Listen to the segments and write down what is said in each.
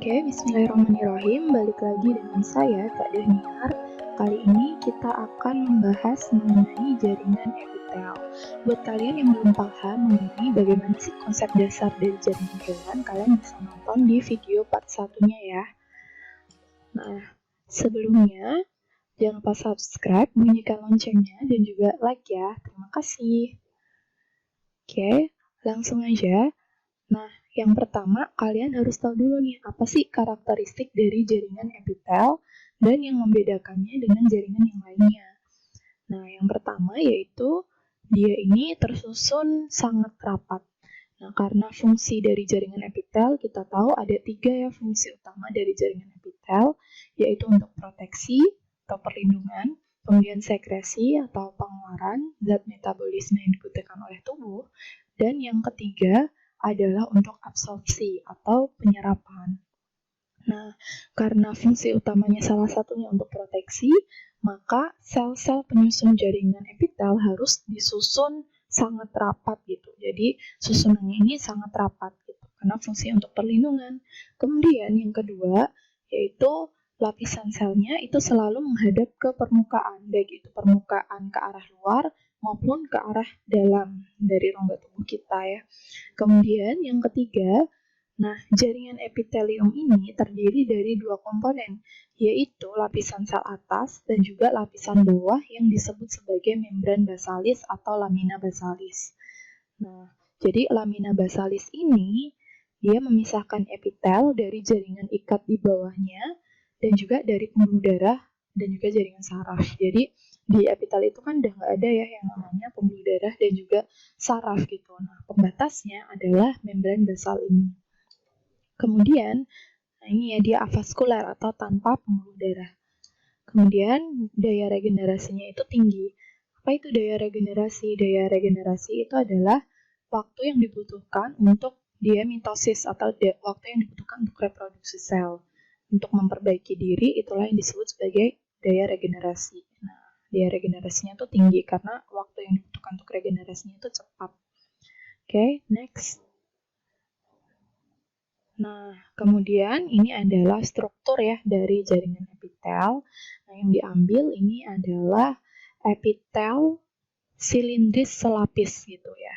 Oke, bismillahirrahmanirrahim. Balik lagi dengan saya, Kak Daniar. Kali ini kita akan membahas mengenai jaringan epitel. Buat kalian yang belum paham mengenai bagaimana sih konsep dasar dari jaringan neuron, kalian bisa nonton di video part 1-nya ya. Nah, sebelumnya jangan lupa subscribe, bunyikan loncengnya, dan juga like ya. Terima kasih. Oke, langsung aja. Nah, yang pertama, kalian harus tahu dulu nih, apa sih karakteristik dari jaringan epitel dan yang membedakannya dengan jaringan yang lainnya. Nah, yang pertama yaitu dia ini tersusun sangat rapat. Nah, karena fungsi dari jaringan epitel, kita tahu ada 3 ya fungsi utama dari jaringan epitel, yaitu untuk proteksi atau perlindungan, kemudian sekresi atau pengeluaran zat metabolisme yang dibutuhkan oleh tubuh, dan yang ketiga adalah untuk absorpsi atau penyerapan. Nah, karena fungsi utamanya salah satunya untuk proteksi, maka sel-sel penyusun jaringan epitel harus disusun sangat rapat gitu. Jadi, susunannya ini sangat rapat gitu, karena fungsi untuk perlindungan. Kemudian yang kedua, yaitu lapisan selnya itu selalu menghadap ke permukaan, baik itu permukaan ke arah luar maupun ke arah dalam dari rongga tubuh kita ya. Kemudian yang ketiga, nah jaringan epitelium ini terdiri dari 2 komponen, yaitu lapisan sel atas dan juga lapisan bawah yang disebut sebagai membran basalis atau lamina basalis. Nah, jadi lamina basalis ini dia memisahkan epitel dari jaringan ikat di bawahnya dan juga dari pembuluh darah dan juga jaringan saraf. Jadi di epitel itu kan udah nggak ada ya yang namanya pembuluh darah dan juga saraf gitu. Nah, pembatasnya adalah membran basal ini. Kemudian, nah ini ya dia avaskuler atau tanpa pembuluh darah. Kemudian daya regenerasinya itu tinggi. Apa itu daya regenerasi? Daya regenerasi itu adalah waktu yang dibutuhkan untuk dia mitosis atau waktu yang dibutuhkan untuk reproduksi sel. Untuk memperbaiki diri, itulah yang disebut sebagai daya regenerasi. Nah, daya regenerasinya itu tinggi karena waktu yang dibutuhkan untuk regenerasinya itu cepat. Oke, next. Nah, kemudian ini adalah struktur ya dari jaringan epitel. Nah, yang diambil ini adalah epitel silindris selapis gitu ya.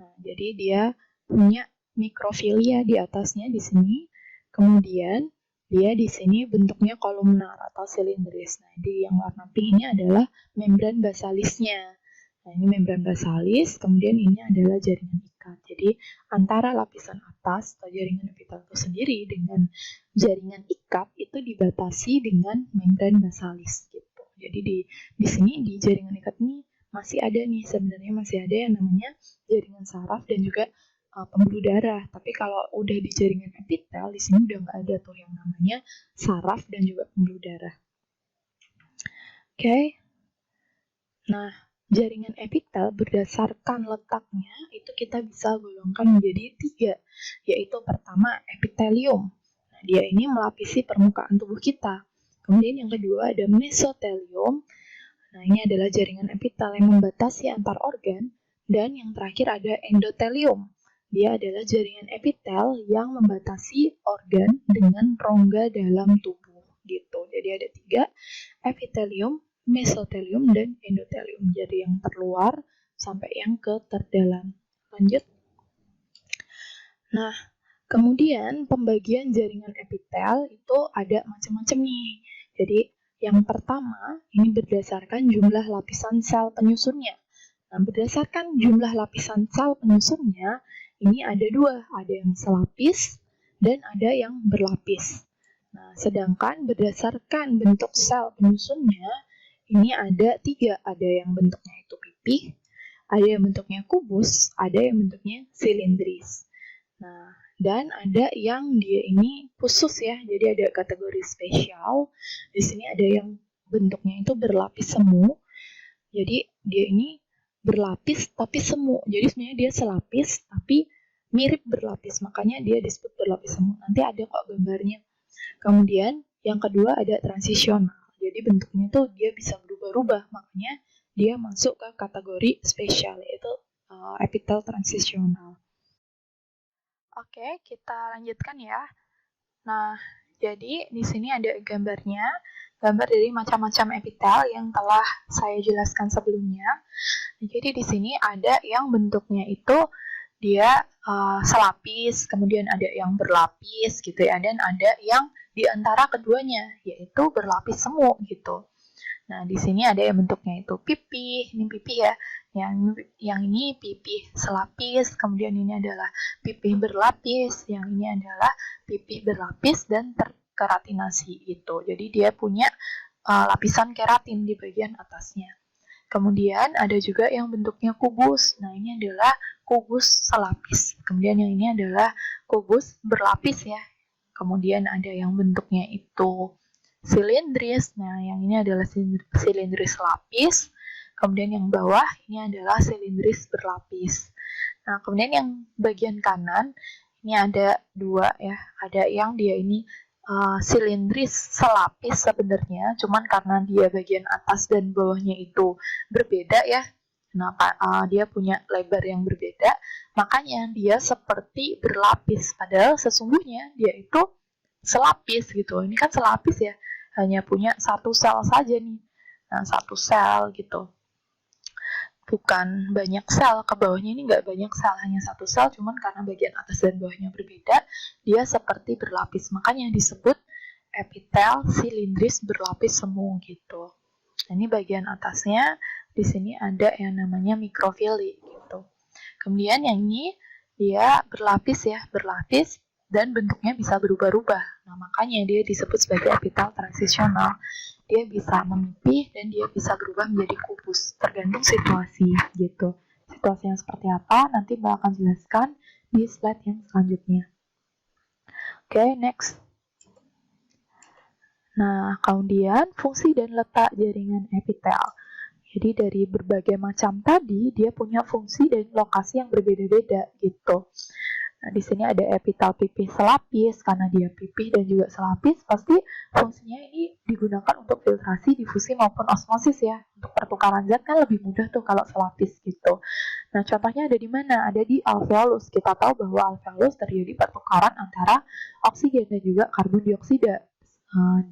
Nah, jadi dia punya mikrofilia di atasnya di sini. Kemudian dia di sini bentuknya kolumnar atau silindris. Nah, di yang warna pink ini adalah membran basalisnya. Nah, ini membran basalis, kemudian ini adalah jaringan ikat. Jadi, antara lapisan atas atau jaringan epitel itu sendiri dengan jaringan ikat itu dibatasi dengan membran basalis gitu. Jadi di sini di jaringan ikat ini masih ada nih, sebenarnya masih ada yang namanya jaringan saraf dan juga pembuluh darah. Tapi kalau udah di jaringan epitel, di sini udah nggak ada tuh yang namanya saraf dan juga pembuluh darah. Oke. Nah, jaringan epitel berdasarkan letaknya itu kita bisa golongkan menjadi 3, yaitu pertama epitelium. Nah, dia ini melapisi permukaan tubuh kita. Kemudian yang kedua ada mesotelium. Nah, ini adalah jaringan epitel yang membatasi antar organ. Dan yang terakhir ada endotelium. Dia adalah jaringan epitel yang membatasi organ dengan rongga dalam tubuh gitu. Jadi ada 3, epitelium, mesotelium, dan endotelium. Jadi yang terluar sampai yang ke terdalam. Lanjut. Nah, kemudian pembagian jaringan epitel itu ada macam-macam nih. Jadi yang pertama ini berdasarkan jumlah lapisan sel penyusunnya. Nah, berdasarkan jumlah lapisan sel penyusunnya, ini ada 2, ada yang selapis dan ada yang berlapis. Nah, sedangkan berdasarkan bentuk sel penyusunnya, ini ada 3, ada yang bentuknya itu pipih, ada yang bentuknya kubus, ada yang bentuknya silindris. Nah, dan ada yang dia ini khusus ya, jadi ada kategori spesial. Di sini ada yang bentuknya itu berlapis semu. Jadi dia ini berlapis tapi semu. Jadi sebenarnya dia selapis tapi mirip berlapis, makanya dia disebut berlapis semu. Nanti ada kok gambarnya. Kemudian yang kedua ada transisional. Jadi bentuknya tuh dia bisa berubah-ubah, makanya dia masuk ke kategori spesial, yaitu epitel transisional. Oke, kita lanjutkan ya. Nah, jadi di sini ada gambarnya, gambar dari macam-macam epitel yang telah saya jelaskan sebelumnya. Jadi di sini ada yang bentuknya itu dia selapis, kemudian ada yang berlapis gitu ya, dan ada yang di antara keduanya, yaitu berlapis semu gitu. Nah, di sini ada yang bentuknya itu pipih, ini pipih ya. Yang ini pipih selapis, kemudian ini adalah pipih berlapis, yang ini adalah pipih berlapis dan terkeratinasi gitu. Jadi dia punya lapisan keratin di bagian atasnya. Kemudian ada juga yang bentuknya kubus. Nah, ini adalah kubus selapis. Kemudian yang ini adalah kubus berlapis ya. Kemudian ada yang bentuknya itu silindris. Nah, yang ini adalah silindris lapis. Kemudian yang bawah ini adalah silindris berlapis. Nah, kemudian yang bagian kanan ini ada dua ya. Ada yang dia ini silindris selapis sebenarnya, cuman karena dia bagian atas dan bawahnya itu berbeda ya. Kenapa? Dia punya lebar yang berbeda, makanya dia seperti berlapis. Padahal sesungguhnya dia itu selapis gitu. Ini kan selapis ya, hanya punya satu sel saja nih. Nah, satu sel gitu. Bukan banyak sel, ke bawahnya ini nggak banyak sel, hanya satu sel, cuman karena bagian atas dan bawahnya berbeda, dia seperti berlapis. Makanya disebut epitel silindris berlapis semu gitu. Nah, ini bagian atasnya, di sini ada yang namanya mikrofili gitu. Kemudian yang ini dia berlapis ya, berlapis dan bentuknya bisa berubah-ubah. Nah, makanya dia disebut sebagai epitel transisional. Dia bisa memipih dan dia bisa berubah menjadi kubus, tergantung situasi gitu. Situasi yang seperti apa nanti Mbak akan jelaskan di slide yang selanjutnya. Oke, next. Nah, kemudian fungsi dan letak jaringan epitel. Jadi dari berbagai macam tadi, dia punya fungsi dan lokasi yang berbeda-beda gitu. Nah, di sini ada epitel pipih selapis, karena dia pipih dan juga selapis, pasti fungsinya ini digunakan untuk filtrasi, difusi maupun osmosis ya. Untuk pertukaran zat kan lebih mudah tuh kalau selapis gitu. Nah, contohnya ada di mana? Ada di alveolus. Kita tahu bahwa alveolus terjadi pertukaran antara oksigen dan juga karbon dioksida.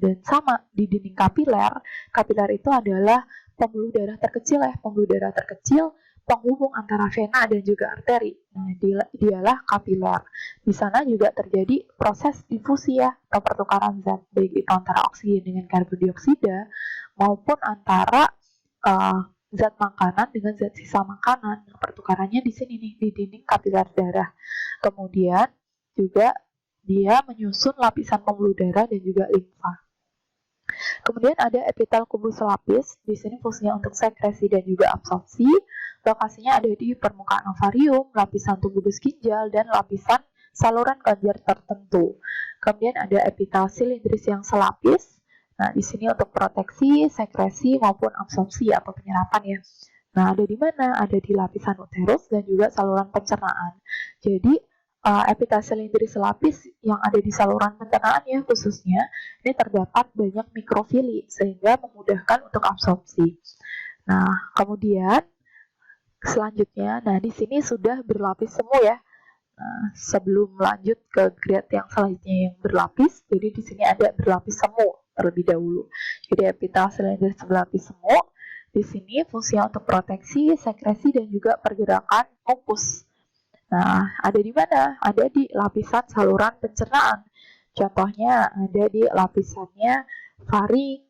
Dan sama di dinding kapiler, kapiler itu adalah pembuluh darah terkecil ya, pembuluh darah terkecil penghubung antara vena dan juga arteri. Nah, dialah kapiler. Di sana juga terjadi proses difusi ya, atau pertukaran zat, baik itu antara oksigen dengan karbon dioksida maupun antara zat makanan dengan zat sisa makanan. Nah, pertukarannya di sini nih, di dinding kapiler darah. Kemudian juga dia menyusun lapisan pembuluh darah dan juga limfa. Kemudian ada epitel kubus selapis. Di sini fungsinya untuk sekresi dan juga absorpsi. Lokasinya ada di permukaan ovarium, lapisan tubulus ginjal, dan lapisan saluran kelenjar tertentu. Kemudian ada epitel silindris yang selapis. Nah, di sini untuk proteksi, sekresi maupun absorpsi atau penyerapan ya. Nah, ada di mana? Ada di lapisan uterus dan juga saluran pencernaan. Jadi, epitel silindris selapis yang ada di saluran pencernaan ya khususnya, ini terdapat banyak mikrofili sehingga memudahkan untuk absorpsi. Nah, kemudian selanjutnya, nah di sini sudah berlapis semu ya. Nah, sebelum lanjut ke grade yang selanjutnya yang berlapis, jadi di sini ada berlapis semu terlebih dahulu. Jadi epitel silindris berlapis semu, di sini fungsinya untuk proteksi, sekresi dan juga pergerakan mukus. Nah, ada di mana? Ada di lapisan saluran pencernaan. Contohnya ada di lapisannya faring,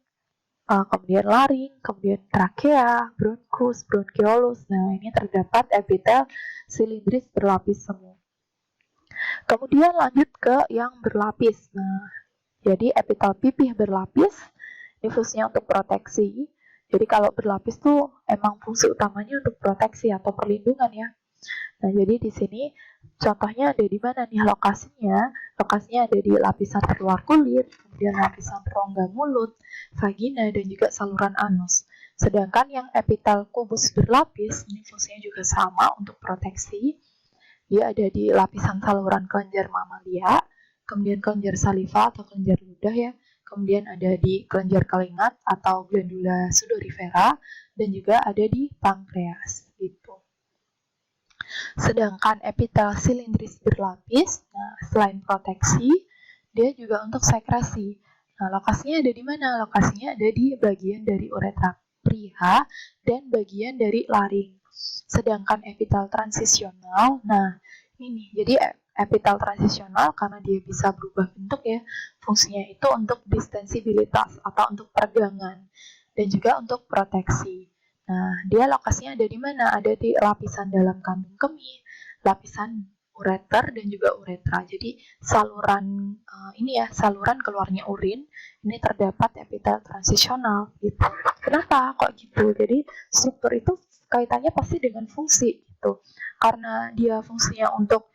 kemudian laring, kemudian trakea, bronkus, bronkiolus. Nah, ini terdapat epitel silindris berlapis semu. Kemudian lanjut ke yang berlapis. Nah, jadi epitel pipih berlapis, ini fungsinya untuk proteksi. Jadi kalau berlapis tuh emang fungsi utamanya untuk proteksi atau perlindungan ya. Nah, jadi di sini contohnya ada di mana nih lokasinya? Lokasinya ada di lapisan luar kulit, kemudian lapisan rongga mulut, vagina, dan juga saluran anus. Sedangkan yang epitel kubus berlapis, ini fungsinya juga sama untuk proteksi. Dia ada di lapisan saluran kelenjar mamalia, kemudian kelenjar saliva atau kelenjar ludah ya, kemudian ada di kelenjar keringat atau glandula sudorifera, dan juga ada di pankreas gitu. Sedangkan epitel silindris berlapis, nah, selain proteksi, dia juga untuk sekresi. Nah, lokasinya ada di mana? Lokasinya ada di bagian dari uretra priha dan bagian dari laring. Sedangkan epitel transisional, nah ini, jadi epitel transisional karena dia bisa berubah bentuk ya, fungsinya itu untuk distensibilitas atau untuk peregangan dan juga untuk proteksi. Nah, dia lokasinya ada di mana? Ada di lapisan dalam kandung kemih, lapisan ureter dan juga uretra. Jadi saluran ini ya, saluran keluarnya urin ini terdapat epitel transisional gitu. Kenapa kok gitu? Jadi struktur itu kaitannya pasti dengan fungsi gitu. Karena dia fungsinya untuk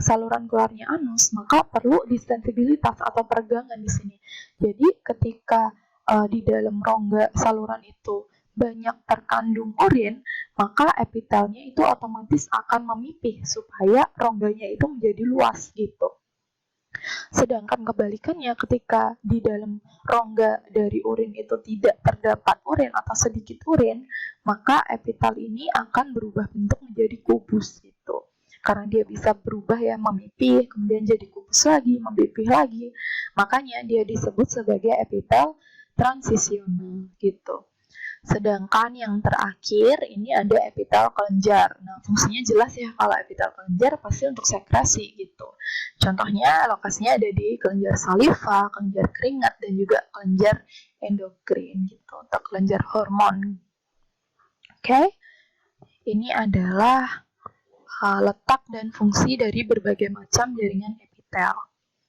saluran keluarnya anus, maka perlu distensibilitas atau peregangan di sini. Jadi ketika di dalam rongga saluran itu banyak terkandung urin, maka epitelnya itu otomatis akan memipih supaya rongganya itu menjadi luas gitu. Sedangkan kebalikannya ketika di dalam rongga dari urin itu tidak terdapat urin atau sedikit urin, maka epitel ini akan berubah bentuk menjadi kubus gitu. Karena dia bisa berubah ya, memipih, kemudian jadi kubus lagi, memipih lagi. Makanya dia disebut sebagai epitel transisional gitu. Sedangkan yang terakhir ini ada epitel kelenjar. Nah, fungsinya jelas ya, kalau epitel kelenjar pasti untuk sekresi gitu. Contohnya lokasinya ada di kelenjar saliva, kelenjar keringat, dan juga kelenjar endokrin gitu, untuk kelenjar hormon. Oke, ini adalah letak dan fungsi dari berbagai macam jaringan epitel.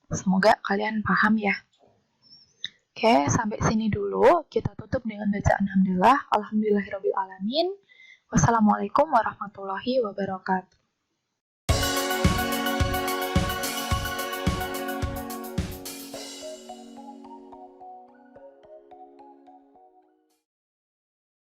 Semoga kalian paham ya. Oke, sampai sini dulu. Kita tutup dengan bacaan hamdalah. Alhamdulillahirrabbilalamin. Wassalamualaikum warahmatullahi wabarakatuh.